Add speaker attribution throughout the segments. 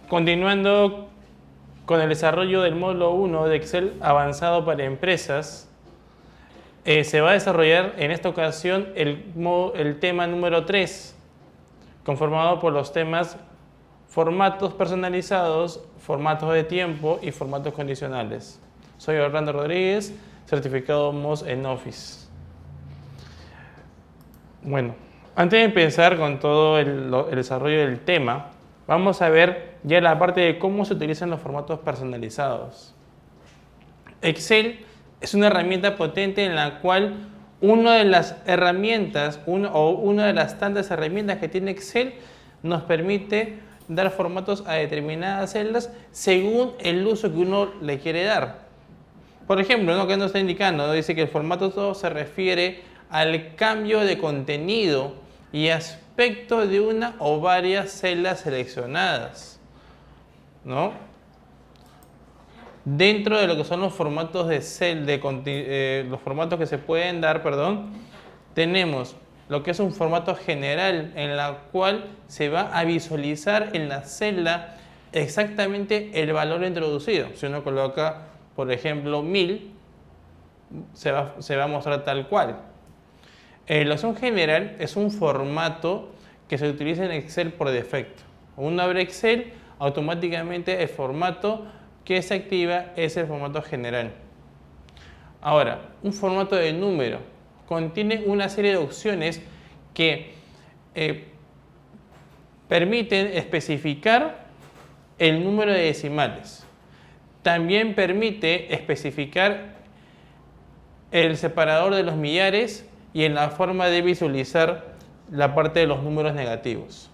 Speaker 1: Continuando con el desarrollo del módulo 1 de Excel avanzado para empresas, se va a desarrollar en esta ocasión el tema número 3, conformado por los temas formatos personalizados, formatos de tiempo y formatos condicionales. Soy Orlando Rodríguez, certificado MOS en Office. Bueno, antes de empezar con todo el desarrollo del tema, vamos a ver ya la parte de cómo se utilizan los formatos personalizados. Excel es una herramienta potente en la cual una de las herramientas, una de las tantas herramientas que tiene Excel nos permite dar formatos a determinadas celdas según el uso que uno le quiere dar. Por ejemplo, ¿no? Que nos está indicando, dice que el formato todo se refiere al cambio de contenido y aspecto de una o varias celdas seleccionadas, ¿no? Dentro de lo que son los formatos de los formatos que se pueden dar, tenemos lo que es un formato general en la cual se va a visualizar en la celda exactamente el valor introducido. Si uno coloca, por ejemplo, 1000, se va a mostrar tal cual. La opción general es un formato que se utiliza en Excel por defecto. Uno abre Excel, automáticamente el formato que se activa es el formato general. Ahora, un formato de número contiene una serie de opciones que permiten especificar el número de decimales. También permite especificar el separador de los millares y en la forma de visualizar la parte de los números negativos.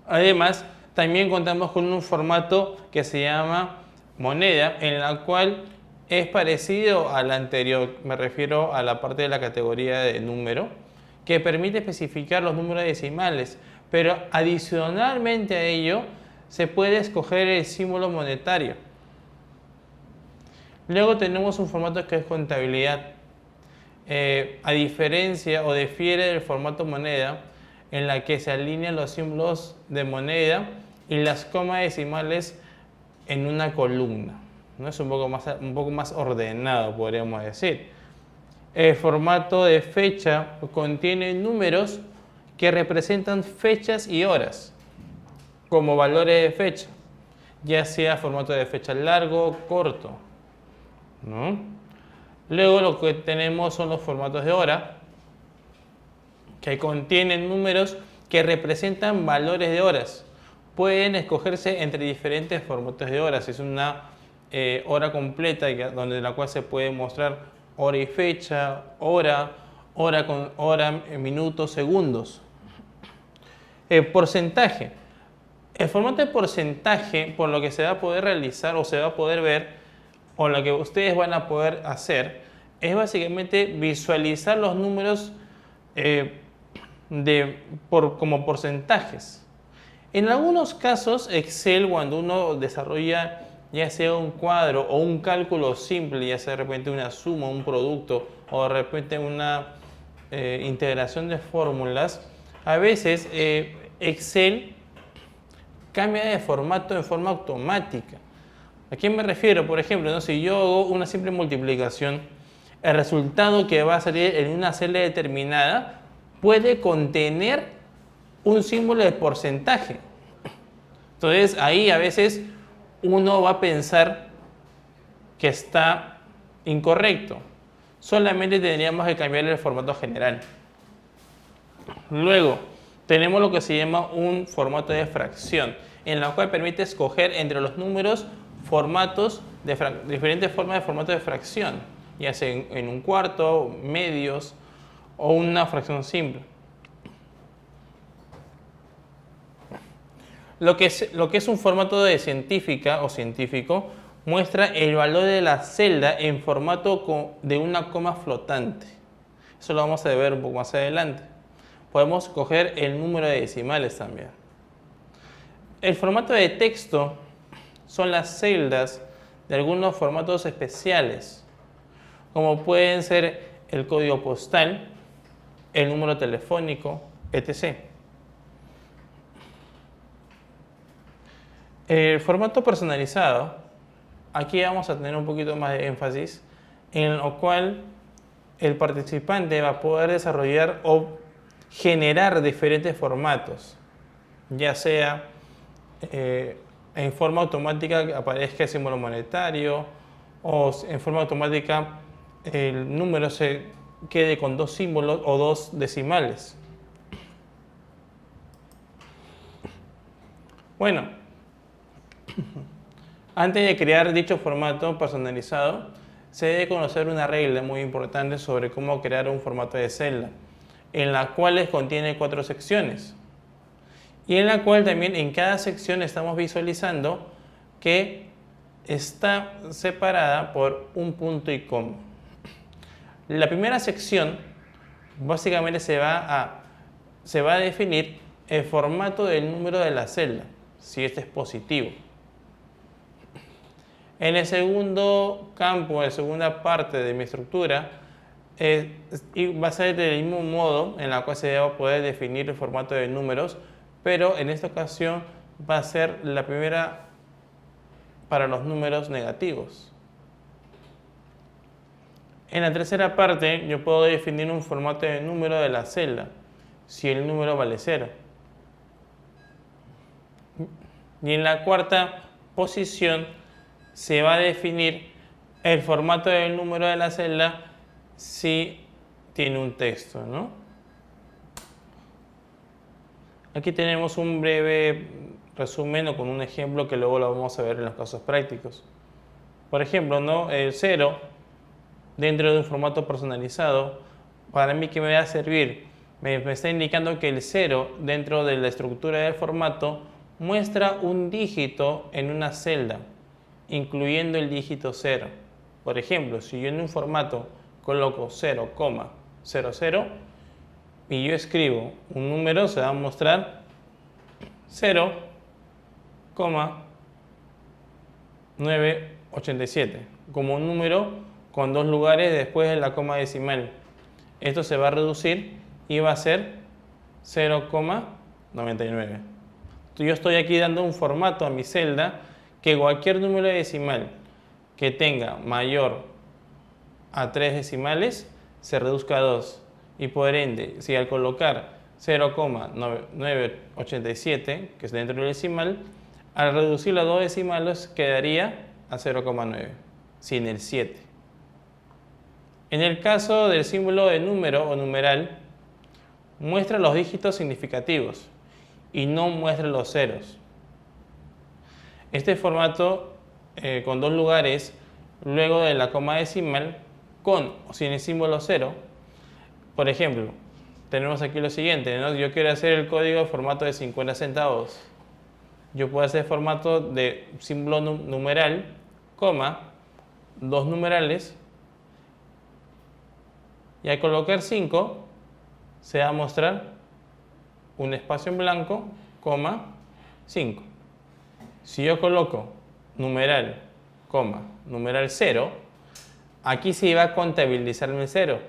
Speaker 1: Además, también contamos con un formato que se llama moneda, en la cual es parecido al anterior, me refiero a la parte de la categoría de número, que permite especificar los números decimales, pero adicionalmente a ello se puede escoger el símbolo monetario. Luego tenemos un formato que es contabilidad. A diferencia o difiere del formato moneda, en la que se alinean los símbolos de moneda y las comas decimales en una columna, ¿no? Es un poco más ordenado, podríamos decir. El formato de fecha contiene números que representan fechas y horas como valores de fecha, ya sea formato de fecha largo o corto, ¿no? Luego lo que tenemos son los formatos de hora, que contienen números que representan valores de horas. Pueden escogerse entre diferentes formatos de horas. Es una hora completa donde la cual se puede mostrar hora y fecha, hora con hora, minutos, segundos. Porcentaje. El formato de porcentaje, por lo que se va a poder realizar o se va a poder ver, o lo que ustedes van a poder hacer, es básicamente visualizar los números como porcentajes. En algunos casos, Excel, cuando uno desarrolla ya sea un cuadro o un cálculo simple, ya sea de repente una suma, un producto o de repente una integración de fórmulas, a veces Excel cambia de formato en forma automática. ¿A qué me refiero? Por ejemplo, ¿no? Si yo hago una simple multiplicación, el resultado que va a salir en una celda determinada puede contener un símbolo de porcentaje. Entonces ahí a veces uno va a pensar que está incorrecto. Solamente tendríamos que cambiar el formato general. Luego tenemos lo que se llama un formato de fracción, en la cual permite escoger entre los números formatos diferentes formas de formato de fracción, ya sea en un cuarto, medios o una fracción simple. Lo que es un formato de científica o científico muestra el valor de la celda en formato de una coma flotante. Eso lo vamos a ver un poco más adelante. Podemos coger el número de decimales también. El formato de texto son las celdas de algunos formatos especiales, como pueden ser el código postal, el número telefónico, etc. El formato personalizado, aquí vamos a tener un poquito más de énfasis, en lo cual el participante va a poder desarrollar o generar diferentes formatos, ya sea en forma automática que aparezca el símbolo monetario o en forma automática el número se quede con 2 símbolos o 2 decimales. Bueno, antes de crear dicho formato personalizado, se debe conocer una regla muy importante sobre cómo crear un formato de celda, en la cual contiene 4 secciones y en la cual también en cada sección estamos visualizando que está separada por un punto y coma. La primera sección básicamente se va a definir el formato del número de la celda, si este es positivo. En el segundo campo, en la segunda parte de mi estructura, va a ser del mismo modo en la cual se va a poder definir el formato de números, pero en esta ocasión va a ser la primera para los números negativos. En la tercera parte yo puedo definir un formato de número de la celda, si el número vale 0. Y en la cuarta posición se va a definir el formato del número de la celda si tiene un texto, ¿no? Aquí tenemos un breve resumen o con un ejemplo que luego lo vamos a ver en los casos prácticos. Por ejemplo, ¿no? El 0 dentro de un formato personalizado, para mí, ¿qué me va a servir? Me está indicando que el 0 dentro de la estructura del formato muestra un dígito en una celda, incluyendo el dígito 0. Por ejemplo, si yo en un formato coloco 0,00 y yo escribo un número, se va a mostrar 0,987 como un número con 2 lugares después de la coma decimal. Esto se va a reducir y va a ser 0,99. Yo estoy aquí dando un formato a mi celda que cualquier número decimal que tenga mayor a 3 decimales se reduzca a 2. Y por ende, si al colocar 0,987, que es dentro del decimal, al reducirlo a 2 decimales quedaría a 0,9, sin el 7. En el caso del símbolo de número o numeral, muestra los dígitos significativos y no muestra los ceros. Este formato con 2 lugares luego de la coma decimal con o sin el símbolo 0. Por ejemplo, tenemos aquí lo siguiente, ¿no? Yo quiero hacer el código de formato de 50 centavos. Yo puedo hacer formato de símbolo numeral, coma, 2 numerales, y al colocar 5 se va a mostrar un espacio en blanco, coma, 5. Si yo coloco numeral, coma, numeral 0, aquí se va a contabilizarme el 0.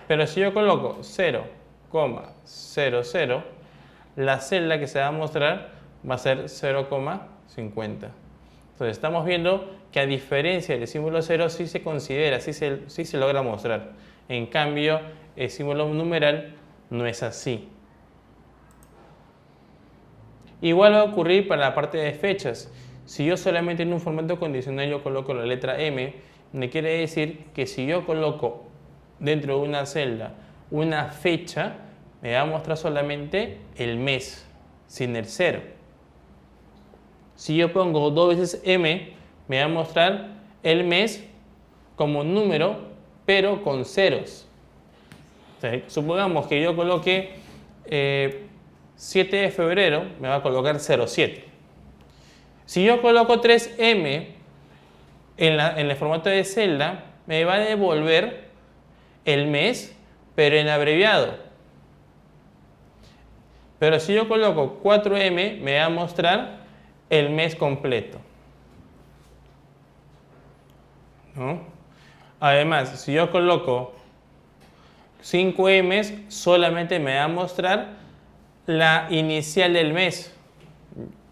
Speaker 1: Pero si yo coloco 0,00, la celda que se va a mostrar va a ser 0,50. Entonces estamos viendo que a diferencia del símbolo 0 sí se considera, sí se logra mostrar. En cambio, el símbolo numeral no es así. Igual va a ocurrir para la parte de fechas. Si yo solamente en un formato condicional yo coloco la letra M, me quiere decir que si yo coloco dentro de una celda una fecha, me va a mostrar solamente el mes, sin el 0. Si yo pongo 2 veces M, me va a mostrar el mes como número, pero con ceros. O sea, supongamos que yo coloque 7 de febrero, me va a colocar 07. Si yo coloco 3M en el formato de celda, me va a devolver el mes, pero en abreviado. Pero si yo coloco 4M, me va a mostrar el mes completo, ¿no? Además, si yo coloco 5M, solamente me va a mostrar la inicial del mes.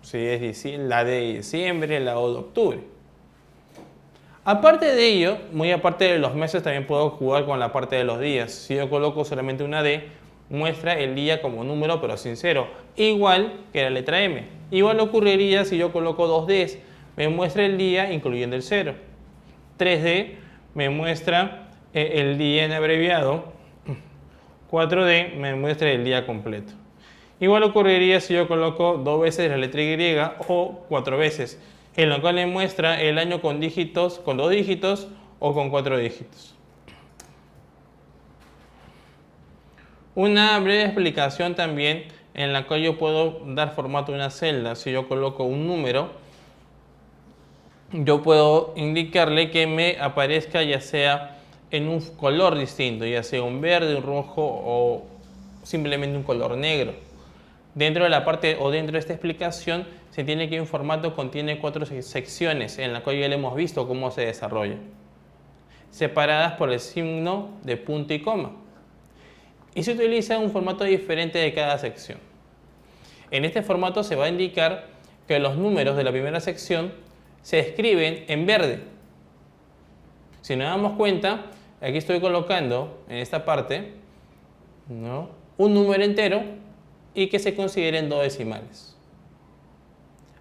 Speaker 1: Si es la de diciembre, la O de octubre. Aparte de ello, muy aparte de los meses, también puedo jugar con la parte de los días. Si yo coloco solamente una D, muestra el día como número pero sin cero, igual que la letra M. Igual ocurriría si yo coloco dos Ds, me muestra el día incluyendo el cero. 3D me muestra el día en abreviado, 4D me muestra el día completo. Igual ocurriría si yo coloco dos veces la letra Y o cuatro veces, en lo cual me muestra el año con dígitos, con 2 dígitos o con 4 dígitos. Una breve explicación también en la cual yo puedo dar formato a una celda. Si yo coloco un número, yo puedo indicarle que me aparezca ya sea en un color distinto, ya sea un verde, un rojo o simplemente un color negro. Dentro de la parte o dentro de esta explicación se tiene que un formato contiene 4 secciones en la cual ya le hemos visto cómo se desarrolla, separadas por el signo de punto y coma. Y se utiliza un formato diferente de cada sección. En este formato se va a indicar que los números de la primera sección se escriben en verde. Si nos damos cuenta, aquí estoy colocando en esta parte, ¿no?, un número entero y que se consideren dos decimales.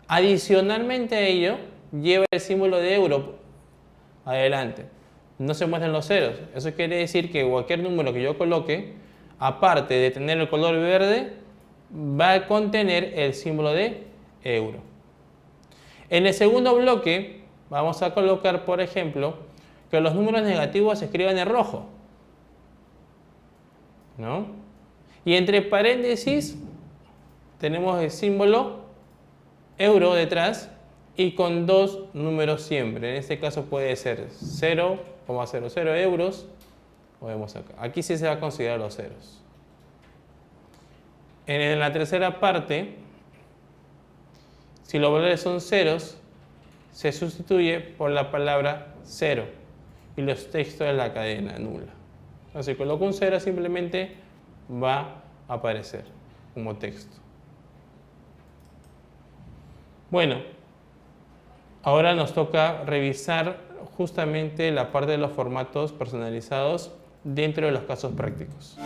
Speaker 1: Adicionalmente a ello, lleva el símbolo de euro adelante. No se muestran los ceros. Eso quiere decir que cualquier número que yo coloque, aparte de tener el color verde, va a contener el símbolo de euro. En el segundo bloque vamos a colocar, por ejemplo, que los números negativos se escriban en rojo, ¿no? Y entre paréntesis tenemos el símbolo euro detrás y con dos números siempre. En este caso puede ser 0,00 euros. O vemos acá. Aquí sí se va a considerar los ceros. En la tercera parte, si los valores son ceros, se sustituye por la palabra cero y los textos de la cadena nula. Entonces, si coloco un cero, simplemente va a aparecer como texto. Bueno, ahora nos toca revisar justamente la parte de los formatos personalizados dentro de los casos prácticos.